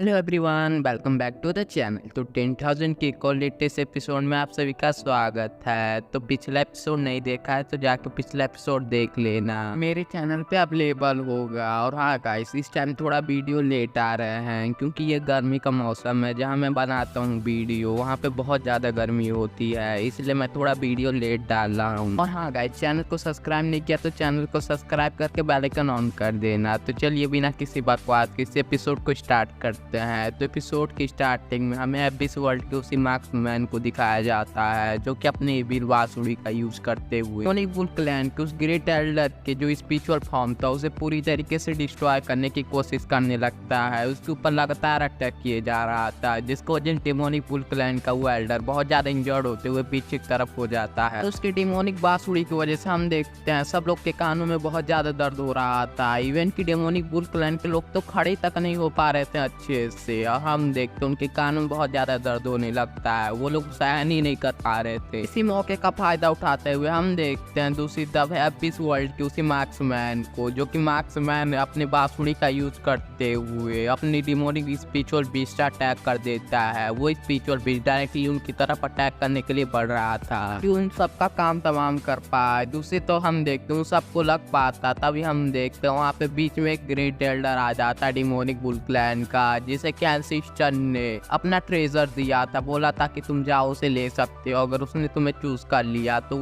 Hello everyone, welcome back to the channel. तो 10,000 के एक और लेटेस्ट एपिसोड में आप सभी का स्वागत है। तो पिछला एपिसोड नहीं देखा है तो जाकर पिछला एपिसोड देख लेना, मेरे चैनल पे अवेलेबल होगा। और हाँ गाइस, इस टाइम थोड़ा वीडियो लेट आ रहे हैं क्योंकि ये गर्मी का मौसम है। जहाँ मैं बनाता हूँ वीडियो वहाँ पे बहुत ज़्यादा गर्मी होती है, इसलिए मैं थोड़ा वीडियो लेट डाल रहा हूँ। और हाँ गाइस, चैनल को सब्सक्राइब नहीं किया तो चैनल को सब्सक्राइब करके बेल आइकन ऑन कर देना। तो चलिए बिना किसी बकवास के इस एपिसोड को स्टार्ट करते हैं। तो एपिसोड की स्टार्टिंग में हमें एबिस वर्ल्ड के उसी मार्क्समैन को दिखाया जाता है जो कि अपने एविल बांसुरी का यूज करते हुए सोनिक बुल क्लैन के उस ग्रेट एल्डर के जो स्पिरिचुअल फॉर्म था उसे पूरी तरीके से डिस्ट्रॉय करने की कोशिश करने लगता है। उसके ऊपर लगातार अटैक किए जा रहा था, जिसको वजह डेमोनिक बुल क्लैन का वो एल्डर बहुत ज्यादा इंजर्ड होते हुए पीछे की तरफ हो जाता है। तो उसकी डेमोनिक बांसुरी की वजह से हम देखते हैं सब लोग के कानों में बहुत ज्यादा दर्द हो रहा था। इवन की डेमोनिक बुल क्लैन के लोग तो खड़े तक नहीं हो पा रहे थे अच्छे से, और हम देखते उनके कानों में बहुत ज्यादा दर्द होने लगता है। वो लोग सहन ही नहीं कर पा रहे थे। इसी मौके का फायदा उठाते हुए हम देखते हैं दूसरी तरफ एबिस वर्ल्ड के उसी मार्क्समैन को, जो कि मार्क्समैन अपने बांसुरी का यूज करते हुए अपनी डिमोनिक स्पिरिचुअल बीस्ट अटैक कर देता है। वो स्पिरिचुअल बीस्ट डायरेक्टली उनकी तरफ अटैक करने के लिए बढ़ रहा था कि उन सबका काम तमाम कर पाए। दूसरी तो हम देखते हैं सबको लग पाता, तभी हम देखते हैं वहाँ पे बीच में एक ग्रेट एल्डर आ जाता है डिमोनिक बुल क्लैन का, जिसे कैंसिस्टर ने अपना ट्रेजर दिया था। बोला था कि तुम जाओ उसे ले सकते हो, अगर उसने तुम्हें चूज कर लिया तो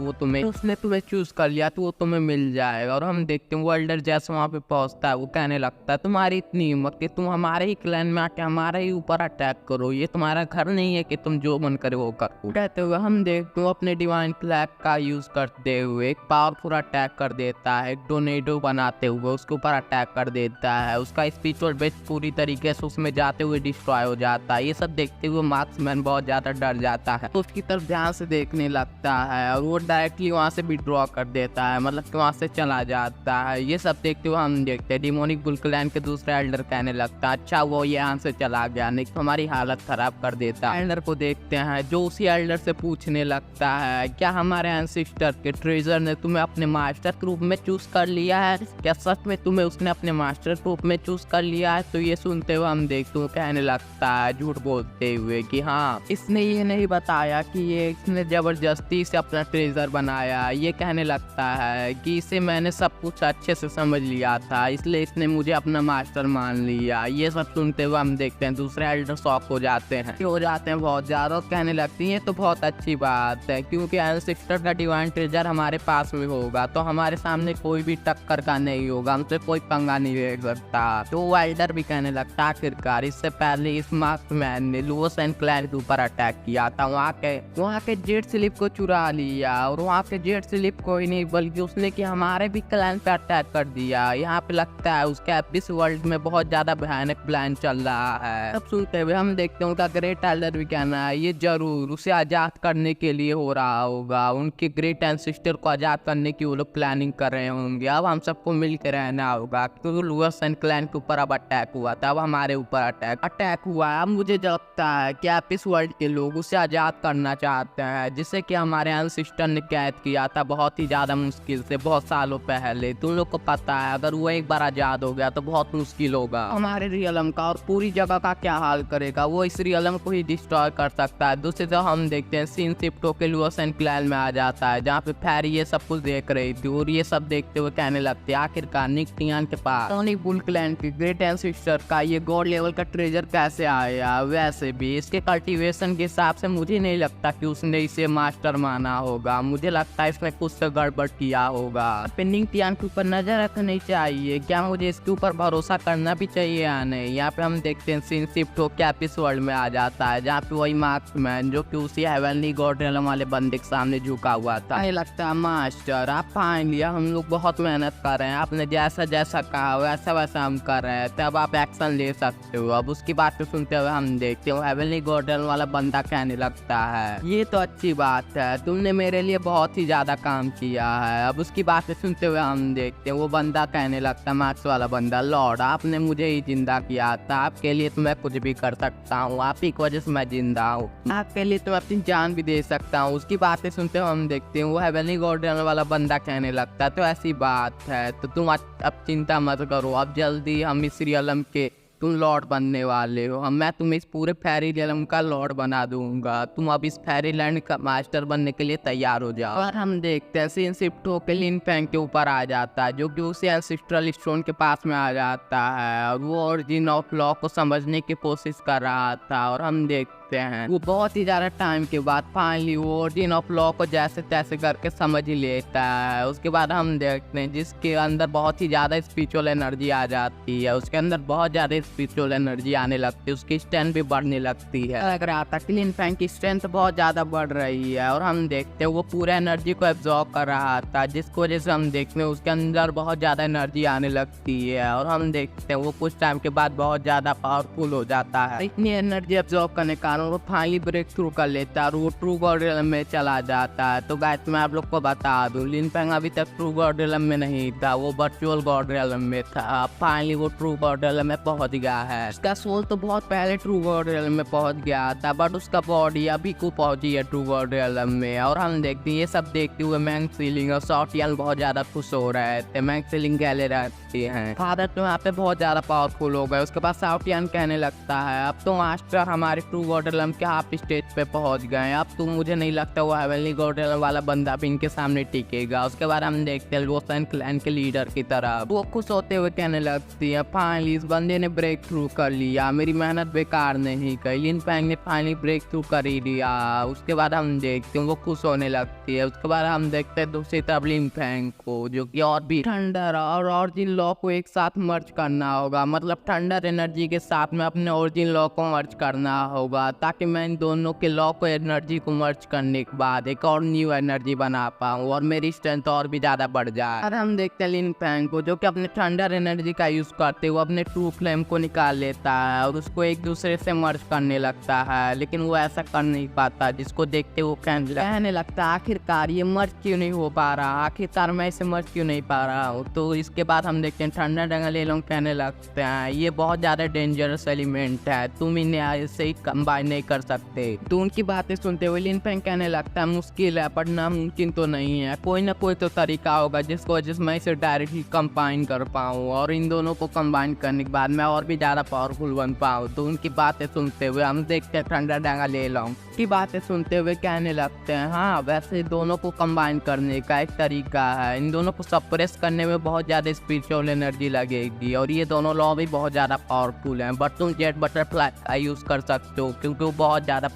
उसने तुम्हें चूज कर लिया तो वो तुम्हें मिल जाएगा। और हम देखते हैं वो एल्डर जैसे वहाँ पे पहुँचता है वो कहने लगता है तुम्हारी इतनी हिम्मत कि तुम हमारे ही क्लैन में आके हमारे ही ऊपर अटैक करो, ये तुम्हारा घर नहीं है कि तुम जो मन करे वो करो। कहते हुए हम देखते हैं अपने डिवाइन फ्लैग का यूज करते हुए एक पावरफुल अटैक कर देता है, एक टोर्नेडो बनाते हुए उसके ऊपर अटैक कर देता है। उसका स्पिरिचुअल बेस पूरी तरीके से उसमें जाते हुए डिस्ट्रॉय हो जाता है। ये सब देखते हुए मार्क्समैन बहुत ज्यादा डर जाता है, तो उसकी तरफ ध्यान से देखने लगता है और वो डायरेक्टली वहाँ से विड्रॉ कर देता है, मतलब कि वहाँ से चला जाता है। ये सब देखते हुए हम देखते हैं डिमोनिक बुल क्लैन के दूसरा एल्डर कहने लगता है अच्छा वो यहाँ से चला गया, नहीं तो हमारी हालत खराब कर देता। एल्डर को देखते हैं जो उसी एल्डर से पूछने लगता है क्या हमारे एंसेस्टर के ट्रेजर ने तुम्हें अपने मास्टर के रूप में चूज कर लिया है? क्या सच में तुम्हें उसने अपने मास्टर के रूप में चूज कर लिया है? तो ये सुनते हुए हम देखते हैं कहने लगता है झूठ बोलते हुए कि हाँ, इसने ये नहीं बताया कि इसने जबरदस्ती से अपना ट्रेजर बनाया। ये कहने लगता है कि इसे मैंने सब कुछ अच्छे से समझ लिया था, इसलिए इसने मुझे अपना मास्टर मान लिया। ये सब सुनते हुए हम देखते हैं दूसरे एल्डर शॉक हो जाते हैं बहुत ज्यादा, और कहने लगती है तो बहुत अच्छी बात है क्योंकि एंसेस्टर का डिवाइन ट्रेजर हमारे पास में होगा तो हमारे सामने कोई भी टक्कर का नहीं होगा, हमसे कोई पंगा नहीं ले सकता। तो वो एल्डर भी कहने लगता आखिरकार इससे पहले इस मार्क्समैन ने लुओस एंड क्लैन के ऊपर अटैक किया था, वहाँ के जेट स्लिप को चुरा लिया, और वहाँ के जेट स्लिप को ही नहीं बल्कि उसने कि हमारे भी क्लैन पे अटैक कर दिया। यहाँ पे लगता है उसके एबिस वर्ल्ड में बहुत ज्यादा भयानक प्लान चल रहा है। तब सुनते हुए हम देखते हैं उनका ग्रेट एल्डर भी कहना है ये जरूर उसे आजाद करने के लिए हो रहा होगा, उनके ग्रेट एंसेस्टर को आजाद करने की वो लोग प्लानिंग कर रहे होंगे। अब हम सबको मिलकर रहना होगा क्योंकि लुओस एंड क्लैन के ऊपर अब अटैक हुआ था, अब हमारे ऊपर अटैक हुआ है। अब मुझे लगता है कि एबिस वर्ल्ड के लोग उसे आजाद करना चाहते हैं, जिसे कि हमारे एंसेस्टर ने कैद किया था बहुत ही ज्यादा मुश्किल से बहुत सालों पहले। तुम लोग को पता है अगर वो एक बार आजाद हो गया तो बहुत मुश्किल होगा हमारे रियलम का, और पूरी जगह का क्या हाल करेगा, वो इस रियलम को ही डिस्ट्रॉय कर सकता है। दूसरी तरफ हम देखते हैं सीन शिफ्ट होकर लुओस एंड क्लैन में आ जाता है जहाँ पे फेरी ये सब कुछ देख रही थी, और ये सब देखते हुए कहने लगते हैं आखिरकार निक टियान के पास सोनिक बुल क्लैन के ग्रेट एंसेस्टर का ये गॉड लेवल का ट्रेजर कैसे आया। वैसे भी इसके कल्टीवेशन के हिसाब से मुझे नहीं लगता कि उसने इसे मास्टर माना होगा, मुझे लगता है इसने कुछ तो गड़बड़ किया होगा। निक टियान के ऊपर नजर रखनी चाहिए, क्या मुझे इसके ऊपर भरोसा करना भी चाहिए या नहीं। यहाँ पे हम देखते हैं सीन शिफ्ट होकर एबिस वर्ल्ड में आ जाता है जहाँ पे वही मार्क्समैन जो कि उसी हेवनली गॉड रियलम वाले बंदे के सामने झुका हुआ था। ये लगता है मास्टर आप फाइन लिया, हम लोग बहुत मेहनत कर रहे हैं, आपने जैसा जैसा कहा वैसा वैसा हम कर रहे हैं, तब आप एक्शन ले सकते हो। अब उसकी बात को सुनते हुए हम देखते हैं हेवनली गॉड रियलम वाला बंदा कहने लगता है ये तो अच्छी बात है, तुमने मेरे लिए बहुत ही ज्यादा काम किया है। अब उसकी बातें सुनते हुए हम देखते हैं वो बंदा कहने लगता है मार्क्स वाला बंदा लॉर्ड आपने मुझे ही जिंदा किया था, आपके लिए तो मैं कुछ भी कर सकता हूँ, आप ही की वजह से मैं जिंदा हूँ, आपके लिए तो मैं अपनी जान भी दे सकता हूँ। उसकी बातें सुनते हुए हम देखते हैं वो हेवनली गॉड रियलम वाला बंदा कहने लगता है तो ऐसी बात है तो तुम अब चिंता मत करो, अब जल्दी हम इस रियलम के तुम लॉर्ड बनने वाले हो, हम मैं तुम्हें इस पूरे फेरी रियलम का लॉर्ड बना दूंगा, तुम अब इस फेरी लैंड का मास्टर बनने के लिए तैयार हो जाओ। और हम देखते हैं सीन शिफ्ट होकर लिन फेंग के ऊपर आ जाता है, जो कि उसी एंसेस्ट्रल स्टोन के पास में आ जाता है और वो ओरिजिन ऑफ लॉ को समझने की कोशिश कर रहा था। और हम देखते हैं वो बहुत ही ज़्यादा टाइम के बाद फाइनली वो ओरिजिन ऑफ लॉ को जैसे तैसे करके समझ ही लेता है। उसके बाद हम देखते हैं जिसके अंदर बहुत ही ज़्यादा स्पिरिचुअल एनर्जी आ जाती है, उसके अंदर बहुत ज़्यादा स्पिरिचुअल एनर्जी आने लगती है, उसकी स्ट्रेंथ भी बढ़ने लगती है। लग रहा था कि लिन फेंग की स्ट्रेंथ बहुत ज़्यादा बढ़ रही है और हम देखते हैं वो पूरा एनर्जी को एब्जॉर्ब कर रहा था, जिसकी वजह से हम देखते हैं उसके अंदर बहुत ज़्यादा एनर्जी आने लगती है। और हम देखते हैं वो कुछ टाइम के बाद बहुत ज़्यादा पावरफुल हो जाता है। इतनी एनर्जी एब्जॉर्ब करने के कारण वो फाइनली ब्रेक थ्रू कर लेता है और वो ट्रू गॉड रियलम में चला जाता है। तो गाइस मैं आप लोग को बता दूं, लिन फेंग अभी तक ट्रू गॉड रियलम में नहीं था, वो वर्चुअल गॉड रियलम में था। फाइनली वो ट्रू गॉड रियलम में पहुंच गया है। उसका सोल तो बहुत पहले ट्रू गॉड रियलम में पहुंच गया था, बट उसका बॉडी अभी को पहुंची है ट्रू गॉड रियलम में। और हम देखते हैं ये सब देखते हुए मैंग सीलिंग और शॉर्टियन बहुत ज्यादा खुश हो रहे थे। मैंग सीलिंग कहले रहती हैं फादर तो यहाँ पे बहुत ज्यादा पावरफुल हो गए। उसके बाद शॉर्टियन कहने लगता है अब तो मास्टर हमारे ट्रू गॉड रियलम के हाफ स्टेज पे पहुंच गए, अब तो मुझे नहीं लगता वो हेवनली गॉड रियलम वाला बंदा भी इनके सामने टिकेगा। उसके बाद हम देखते हैं लोसन क्लैन के लीडर की तरफ वो खुश होते हुए कहने लगती है फाइनली इस बंदे ने ब्रेक थ्रू कर लिया, मेरी मेहनत बेकार नहीं गई, लिन फेंग ने फाइनली ब्रेक थ्रू कर ही लिया। उसके बाद हम देखते हैं वो खुश होने लगती है। उसके बाद हम देखते हैं दूसरी तरफ लिन फेंग को, जो कि और भी थंडर और ओरिजिन लॉ को एक साथ मर्ज करना होगा, मतलब थंडर एनर्जी के साथ में अपने ओरिजिन लॉ को मर्ज करना होगा, ताकि मैं इन दोनों के लॉ को एनर्जी को मर्ज करने के बाद एक और न्यू एनर्जी बना पाऊँ और मेरी स्ट्रेंथ और भी ज़्यादा बढ़ जाए। और हम देखते हैं लिन फेंग को, जो कि अपने थंडर एनर्जी का यूज़ करते हुए अपने ट्रू फ्लेम को निकाल लेता है और उसको एक दूसरे से मर्ज करने लगता है, लेकिन वो ऐसा कर नहीं पाता, जिसको देखते वो कहने लगता है आखिरकार ये मर्ज क्यों नहीं हो पा रहा, आखिरकार मैं इसे मर्ज क्यों नहीं पा रहा हूँ। तो इसके बाद हम देखते हैं थंडर ड्रैगन ले लोग कहने लगते हैं ये बहुत ज़्यादा डेंजरस एलिमेंट है, तुम इन्हें ऐसे ही कंबाइन नहीं कर सकते। तो उनकी बातें सुनते हुए लिन फेंग कहने लगता है मुश्किल है पर नामुमकिन तो नहीं है, कोई ना कोई तो तरीका होगा जिसको वजह से मैं इसे डायरेक्टली कंबाइन कर पाऊँ और इन दोनों को कंबाइन करने के बाद मैं और भी ज़्यादा पावरफुल बन पाऊँ। तो उनकी बातें सुनते हुए हम देखते हैं थंडर ड्रैगन ले लॉन्ग की बातें सुनते हुए कहने लगते हैं हाँ वैसे दोनों को कंबाइन करने का एक तरीका है, इन दोनों को सप्रेस करने में बहुत ज़्यादा स्पिरिचुअल एनर्जी लगेगी और ये दोनों लॉ भी बहुत ज़्यादा पावरफुल हैं। बट तुम जेट बटरफ्लाई का यूज़ कर सकते हो क्योंकि वो बहुत ज़्यादा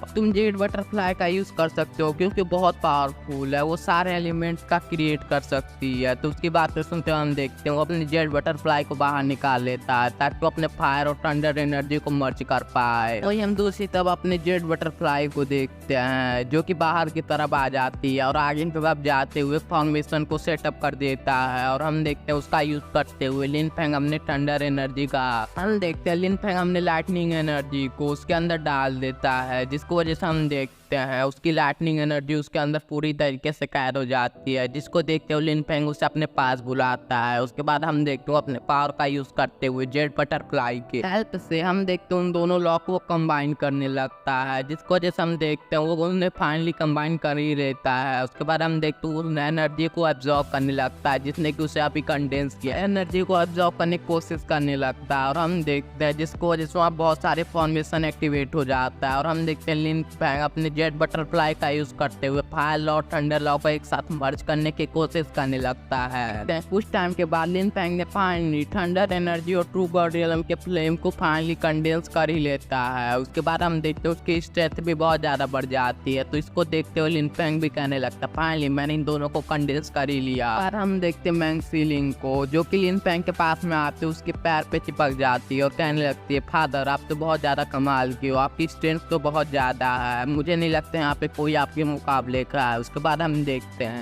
पावरफुल है, वो सारे एलिमेंट्स का क्रिएट कर सकती है। तो उसकी बातें सुनते हुए हम देखते हैं वो अपने जेट बटरफ्लाई को बाहर निकाल लेता है ताकि वो अपने फायर और थंडर एनर्जी को मर्ज कर पाए। तो हम दूसरी तरफ अपने जेट बटरफ्लाई को देखते हैं जो कि बाहर की तरफ आ जाती है और आगे की तरफ जाते हुए फॉर्मेशन को सेटअप कर देता है। और हम देखते हैं उसका यूज करते हुए लिन फेंग हमने थंडर एनर्जी का हम देखते हैं लिन फेंग हमने लाइटनिंग एनर्जी को उसके अंदर डाल देता है, जिसको वजह से हम देखते हैं उसकी लाइटनिंग एनर्जी उसके अंदर पूरी तरीके से कैद हो जाती है, जिसको देखते हुए लिन फेंग उसे अपने पास बुलाता है। उसके बाद हम देखते हैं अपने पावर का यूज करते हुए जेट बटरफ्लाई के हेल्प से हम देखते हैं उन दोनों लॉ को कंबाइन करने लगता है, जिसको वजह से हम देखते हैं वो उन्हें फाइनली कंबाइन कर ही रहता है। उसके बाद हम देखते हैं उस एनर्जी को एब्जॉर्ब करने लगता है, जिसने कि उसे अभी कंडेंस किया एनर्जी को एब्जॉर्ब करने की कोशिश करने लगता है। और हम देखते हैं जिसको वजह से वहाँ बहुत सारे फॉर्मेशन एक्टिवेट हो जाता है। और हम देखते हैं लिन फेंग अपने जेट बटरफ्लाई का यूज करते हुए फायर लॉ थंडर लॉ को एक साथ मर्ज करने की कोशिश करने लगता है। कुछ टाइम के बाद लिन फेंग ने फाइनली थंडर एनर्जी और ट्रू गॉड रियलम के फ्लेम को फाइनली कंडेंस कर ही लेता है। उसके बाद हम देखते हैं उसकी स्ट्रेंथ भी बहुत ज्यादा बढ़ जाती है। तो इसको देखते हुए लिन फेंग भी कहने लगता है फाइनली मैंने इन दोनों को कंडेंस कर ही लिया। और हम देखते हैं मैंग सीलिंग को, जो कि लिन फेंग के पास में आते उसके पैर पे चिपक जाती है और कहने लगती है फादर आप तो बहुत ज्यादा कमाल की हो, आपकी स्ट्रेंथ तो बहुत ज्यादा है, मुझे नहीं लगता यहाँ पे कोई आपके मुकाबले का है। उसके बाद हम देखते हैं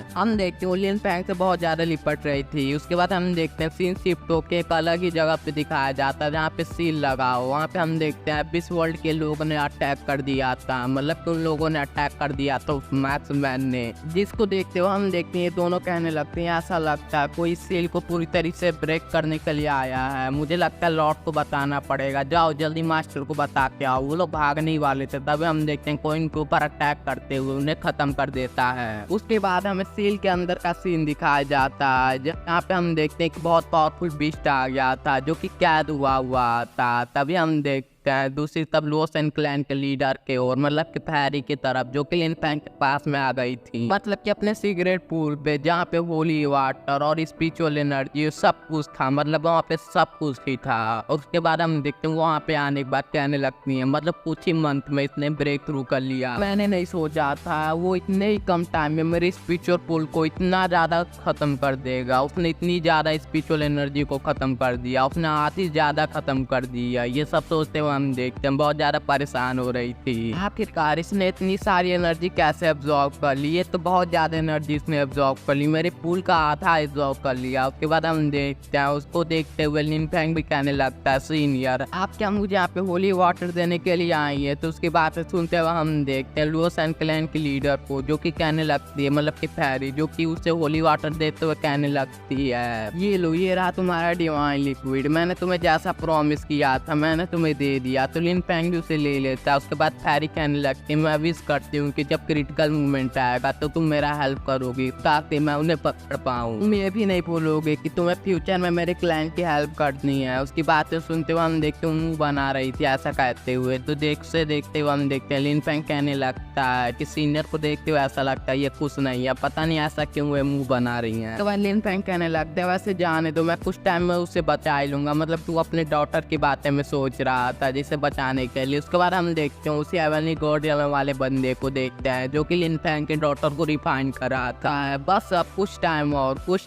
लिन फेंग से बहुत ज्यादा लिपट रही थी। उसके बाद हम देखते हैं सीन शिफ्ट होके एक अलग ही जगह पे दिखाया जाता है जहाँ पे सील लगा हो। वहाँ पे हम देखते हैं इस वर्ल्ड के लोगों ने अटैक कर दिया था, मतलब उन लोगों ने अटैक कर दिया था उस मैक्समैन ने, जिसको देखते हो हम देखते हैं दोनों कहने लगते हैं ऐसा लगता है कोई सील को पूरी तरीके से ब्रेक करने के लिए आया है, मुझे लगता है लॉर्ड को बताना पड़ेगा, जाओ जल्दी मास्टर को बता के आओ। वो लोग भागने ही वाले थे, तभी हम देखते हैं कोई इनके ऊपर अटैक करते हुए उन्हें खत्म कर देता है। उसके बाद हमें सील के अंदर का सीन दिखाया जाता है, जहाँ पे हम देखते हैं कि बहुत पावरफुल बीस्ट आ गया था जो कि कैद हुआ था। तभी हम देखते हैं दूसरी तरफ लुओस एंड क्लैन के लीडर के और मतलब कि फैरी की तरफ, जो कि लिन फैंग के पास में आ गई थी, मतलब कि अपने सिगरेट पूल पे, जहाँ पे होली वाटर और स्पिरिचुअल एनर्जी सब कुछ था, मतलब वहाँ पे सब कुछ ही था। और उसके बाद हम देखते हैं वहाँ पे आने के बाद कहने लगती है, मतलब कुछ ही मंथ में इसने ब्रेक थ्रू कर लिया। मैंने नहीं सोचा था वो इतने ही कम टाइम में मेरे स्पिरिचुअल पूल को इतना ज्यादा खत्म कर देगा। उसने इतनी ज्यादा स्पिरिचुअल एनर्जी को खत्म कर दिया, उसने आधी ज्यादा खत्म कर दिया। ये सब सोचते हुए हम देखते हैं बहुत ज्यादा परेशान हो रही थी। आखिरकार इसने इतनी सारी एनर्जी कैसे एब्जॉर्ब कर ली? ये तो बहुत ज्यादा एनर्जी इसने एब्जॉर्ब कर ली, मेरे पूल का आधा एब्जॉर्ब कर लिया। उसके बाद हम देखते हैं उसको देखते हुए लिन फैंग भी कहने लगता है, सीनियर आप क्या मुझे यहाँ पे होली वाटर देने के लिए आई है? तो उसकी बातें सुनते हुए हम देखते हैं लुओस एंड क्लैन के लीडर को, जो कि कहने लगती है, मतलब कि फैरी, जो कि उसे होली वाटर देते हुए कहने लगती है, ये लो, ये रहा तुम्हारा डिवाइन लिक्विड, मैंने तुम्हें जैसा प्रॉमिस किया था मैंने तुम्हें दे दिया। तो लिन फैंग भी उसे ले लेता है। उसके बाद फैरी कहने लगती है, मैं विश करती हूँ कि जब क्रिटिकल मोमेंट आएगा तो तुम मेरा हेल्प करोगी ताकि मैं उन्हें पकड़ पाऊँ। तुम ये भी नहीं भूलोगे कि तुम्हें फ्यूचर में मेरे क्लाइंट की हेल्प करनी है। उसकी बातें सुनते हुए हम देखते हैं मुंह बना रही थी ऐसा कहते हुए। तो देखते हुए हम देखते हैं लिन फैंग कहने लगता है कि सीनियर को देखते हुए ऐसा लगता है ये खुश नहीं है, पता नहीं ऐसा क्यों वो मुंह बना रही है। तो लिन फैंग कहने लगता है, वैसे जाने दो, मैं कुछ टाइम में उसे बचा ही लूंगा, मतलब तू अपने डॉटर की बातें में सोच रहा था जिसे बचाने के लिए। उसके बाद हम देखते हैं उसी हेवनली गार्डियन वाले बंदे को देखते हैं, जो कि लिन फैंग के डॉटर को रिफाइन कर रहा था। बस अब कुछ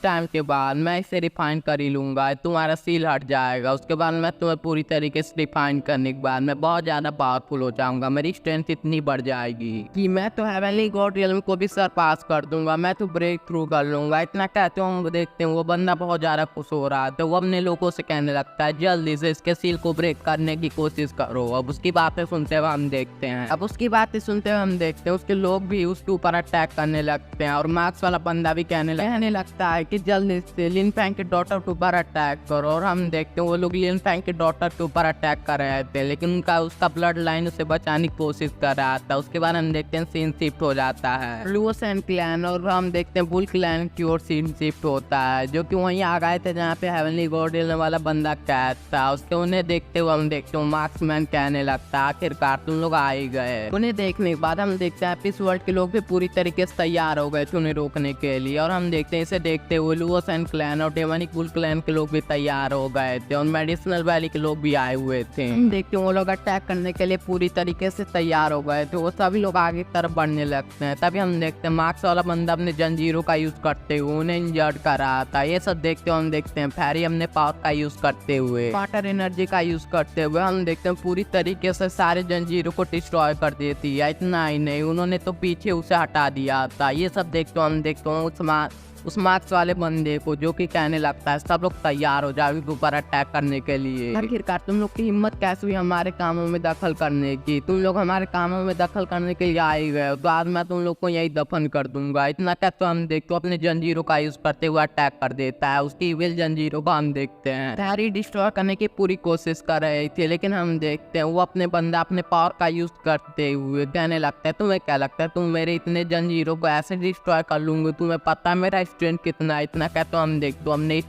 टाइम के बाद मैं इसे रिफाइन कर ही लूंगा, तुम्हारा सील हट जाएगा। उसके बाद मैं तुम्हें पूरी तरीके से रिफाइन करने के बाद मैं बहुत ज्यादा पावरफुल हो जाऊंगा, मेरी स्ट्रेंथ इतनी बढ़ जाएगी कि मैं तो हेवनली गार्डियन को भी सरपास कर दूंगा, मैं तो ब्रेक थ्रू कर लूंगा। इतना कहते हो देखते हैं वो बंदा बहुत ज्यादा खुश हो रहा है। तो वो अपने लोगों से कहने लगता है, जल्दी से इसके सील को ब्रेक करने की कोशिश करो। अब उसकी बातें सुनते हुए हम देखते हैं उसके लोग भी उसके ऊपर अटैक करने लगते हैं। और मार्क्स वाला बंदा भी कहने लगता है कि जल्दी से लिन फैंग के डॉटर के ऊपर अटैक करो। और हम देखते हैं वो लोग लिन फैंग के डॉटर के ऊपर अटैक कर रहे थे, लेकिन उसका ब्लड लाइन उसे बचाने की कोशिश कर रहा था। उसके बाद हम देखते हैं सीन शिफ्ट हो जाता है लुओस एंड क्लैन, और हम देखते हैं बुल क्लैन की ओर सीन शिफ्ट होता है, जो कि वहीं आ गए थे जहाँ पे हेवनली गार्डियन वाला बंदा कैद था। उसके उन्हें देखते हुए हम देखते हैं मार्क्समैन कहने लगता है, आखिरकार तुम लोग आ ही गए। उन्हें देखने के बाद हम देखते हैं इस वर्ल्ड के लोग भी पूरी तरीके से तैयार हो गए थे उन्हें रोकने के लिए। और हम देखते हैं इसे देखते हुए लुओस एंड क्लैन और डेमोनिक बुल क्लैन के लोग भी तैयार हो गए थे, और मेडिसिनल वैली के लोग भी आए हुए थे। हम देखते हैं वो लोग अटैक करने के लिए पूरी तरीके से तैयार हो गए थे, वो सभी लोग आगे की तरफ बढ़ने लगते हैं। तभी हम देखते हैं मार्क्स वाला बंदा अपने जंजीरों का यूज करते हुए उन्हें इंजर्ड कर रहा था। ये सब देखते हुए हम देखते हैं फैरी अपने पावर का यूज करते हुए, वाटर एनर्जी का यूज करते हुए हम देखते हैं पूरी तरीके से सारे जंजीरों को डिस्ट्रॉय कर देती है। इतना ही नहीं, उन्होंने तो पीछे उसे हटा दिया था। ये सब देखते हम देखते हैं उस मार्क्स वाले बंदे को, जो कि कहने लगता है सब लोग तैयार हो जाओ ऊपर अटैक करने के लिए। आखिरकार तुम लोग की हिम्मत कैसे हुई हमारे कामों में दखल करने की? तुम लोग हमारे कामों में दखल करने के लिए आए गए, तो आज मैं तुम लोग को यही दफन कर दूंगा। इतना कहते हम देखते हो अपने जंजीरों का यूज करते हुए अटैक कर देता है। उसकी इविल जंजीरों को हम देखते हैं फैरी डिस्ट्रॉय करने की पूरी कोशिश कर रहे थे, लेकिन हम देखते हैं वो अपने पावर का यूज करते हुए कहने लगता है, तुम्हें क्या लगता है तुम मेरे इतने जंजीरों को ऐसे डिस्ट्रॉय कर लूंगे? तुम्हें पता है मेरा स्ट्रेंथ कितना? इतना कहते हम देखते हमने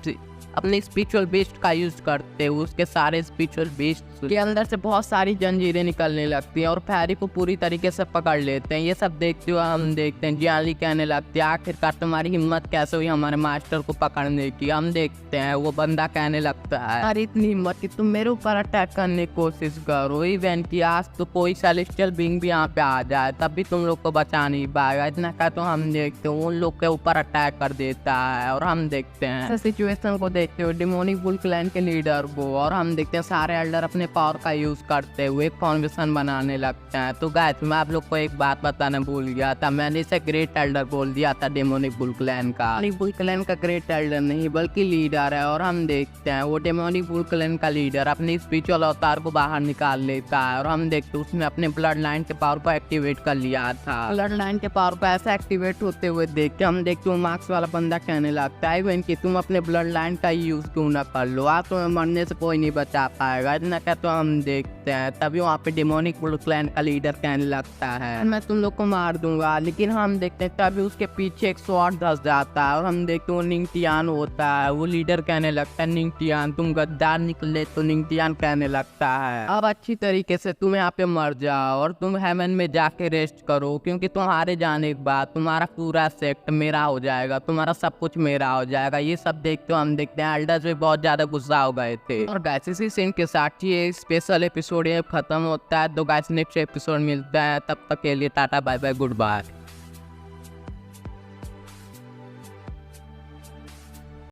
अपने स्पिरिचुअल बीस्ट का यूज करते हुए उसके सारे स्पिरिचुअल बीस्ट के अंदर से बहुत सारी जंजीरें निकलने लगती हैं और फैरी को पूरी तरीके से पकड़ लेते हैं। ये सब देखते हुए हम देखते हैं जियाली कहने लगती है, आखिरकार तुम्हारी हिम्मत कैसे हुई हमारे मास्टर को पकड़ने की? हम देखते हैं वो बंदा कहने लगता है, अरे इतनी हिम्मत कि तुम मेरे ऊपर अटैक करने की कोशिश करो, इवन की आज तो कोई सेलेस्टियल बीइंग भी यहाँ पे आ जाए तब भी तुम लोग को बचा नहीं पाएगा। इतना कहा तो हम देखते हैं उन लोग के ऊपर अटैक कर देता है और हम देखते हैं सिचुएशन को देखते हुए डेमोनिक बुल क्लैन के लीडर को, और हम देखते हैं सारे एल्डर अपने पावर का यूज करते हुए एक फॉर्मेशन बनाने लगते हैं। तो गाइस मैं आप लोग को एक बात बताना भूल गया था, मैंने इसे ग्रेट एल्डर बोल दिया था डेमोनिक बुल क्लैन का। बुल क्लैन का ग्रेट एल्डर नहीं बल्कि लीडर है, और हम देखते हैं वो डेमोनिक बुल क्लैन का लीडर अपनी स्पिरिचुअल अवतार को बाहर निकाल लेता है, और हम देखते हैं उसने अपने ब्लड लाइन के पावर को एक्टिवेट कर लिया था। ब्लड लाइन के पावर को ऐसा एक्टिवेट होते हुए देख के हम देखते हैं मार्क्स वाला बंदा कहने लगता है, इवन कि तुम अपने ब्लड लाइन का ही यूज़ क्यों ना कर लो, आप तुम्हें मरने से कोई नहीं बचा पाएगा। इतना क्या तो हम देखते हैं। तभी वहाँ पे डेमोनिक ब्लू क्लैन का लीडर कहने लगता है मैं तुम लोग को मार दूंगा, लेकिन हम देखते हैं तभी उसके पीछे एक स्वॉर्ड धस जाता है और हम देखते हैं वो निंगटियान होता है। वो लीडर कहने लगता है निंगटियान तुम गद्दार निकले, तो निंगटियान कहने लगता है अब अच्छी तरीके से तुम यहाँ पे मर जाओ और तुम हेवन में जाके रेस्ट करो, क्योंकि तुम्हारे जाने के बाद तुम्हारा पूरा सेक्ट मेरा हो जाएगा, तुम्हारा सब कुछ मेरा हो जाएगा। ये सब देखते हो हम देखते हैं एल्डर्स भी बहुत ज्यादा गुस्सा हो गए थे। और गाइस इसी सीन के साथ ये स्पेशल एपिसोड ये खत्म होता है। तो गाइस नेक्स्ट एपिसोड मिलता है, तब तक के लिए tata bye bye good bye.